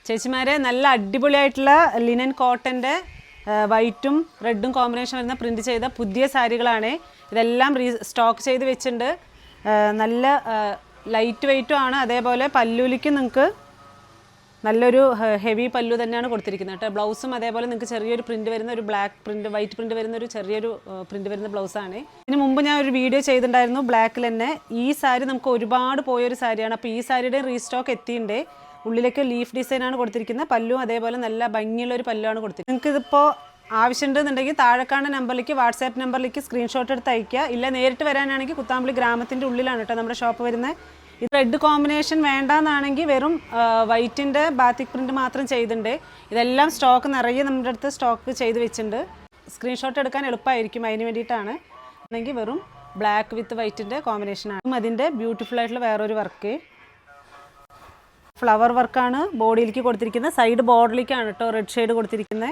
ചേച്ചിമാരെ നല്ല അടിപൊളിയായിട്ടുള്ള ലിനൻ കോട്ടൻ്റെ വൈറ്റും റെഡും കോമ്പിനേഷൻ വരുന്ന പ്രിൻറ്റ് ചെയ്ത പുതിയ സാരികളാണ്. ഇതെല്ലാം സ്റ്റോക്ക് ചെയ്ത് വെച്ചിട്ടുണ്ട്. നല്ല ലൈറ്റ് വെയ്റ്റും ആണ്. അതേപോലെ പല്ലുലിക്ക് നിങ്ങൾക്ക് നല്ലൊരു ഹെവി പല്ലു തന്നെയാണ് കൊടുത്തിരിക്കുന്നത് കേട്ടോ. ബ്ലൗസും അതേപോലെ നിങ്ങൾക്ക് ചെറിയൊരു പ്രിൻറ്റ് വരുന്ന ഒരു ബ്ലാക്ക് പ്രിൻറ്റ് വൈറ്റ് പ്രിൻറ്റ് വരുന്ന ഒരു ചെറിയൊരു പ്രിൻറ്റ് വരുന്ന ബ്ലൗസാണ്. ഇതിന് മുമ്പ് ഞാൻ ഒരു വീഡിയോ ചെയ്തിട്ടുണ്ടായിരുന്നു ബ്ലാക്കിൽ തന്നെ. ഈ സാരി നമുക്ക് ഒരുപാട് പോയൊരു സാരിയാണ്. അപ്പോൾ ഈ സാരിയുടെ റീസ്റ്റോക്ക് എത്തിയിട്ടുണ്ട്. ഉള്ളിലേക്ക് ലീഫ് ഡിസൈനാണ് കൊടുത്തിരിക്കുന്നത്. പല്ലും അതേപോലെ നല്ല ഭംഗിയുള്ളൊരു പല്ലുമാണ് കൊടുത്തിരിക്കുന്നത്. നിങ്ങൾക്ക് ഇതിപ്പോൾ ആവശ്യമുണ്ടെന്നുണ്ടെങ്കിൽ താഴെക്കാണുന്ന നമ്പറിലേക്ക് വാട്സാപ്പ് നമ്പറിലേക്ക് സ്ക്രീൻഷോട്ട് എടുത്ത് അയയ്ക്കുക. ഇല്ല നേരിട്ട് വരാനാണെങ്കിൽ കുത്താമ്പളി ഗ്രാമത്തിൻ്റെ ഉള്ളിലാണ് കേട്ടോ നമ്മുടെ ഷോപ്പ് വരുന്നത്. ഇത് റെഡ് കോമ്പിനേഷൻ വേണ്ടാന്നാണെങ്കിൽ വെറും വൈറ്റിൻ്റെ ബാത്തിക് പ്രിൻറ്റ് മാത്രം ചെയ്തിട്ടുണ്ട്. ഇതെല്ലാം സ്റ്റോക്ക് നിറയെ നമ്മുടെ അടുത്ത് സ്റ്റോക്ക് ചെയ്ത് വെച്ചിട്ടുണ്ട്. സ്ക്രീൻഷോട്ട് എടുക്കാൻ എളുപ്പമായിരിക്കും, അതിന് വേണ്ടിയിട്ടാണ്. ആണെങ്കിൽ വെറും ബ്ലാക്ക് വിത്ത് വൈറ്റിൻ്റെ കോമ്പിനേഷനാണ്. അതിൻ്റെ ബ്യൂട്ടിഫുൾ ആയിട്ടുള്ള വേറൊരു വർക്ക് ഫ്ലവർ വർക്കാണ് ബോഡിയിലേക്ക് കൊടുത്തിരിക്കുന്നത്. സൈഡ് ബോർഡറിലേക്കാണ് കേട്ടോ റെഡ് ഷെയ്ഡ് കൊടുത്തിരിക്കുന്നത്.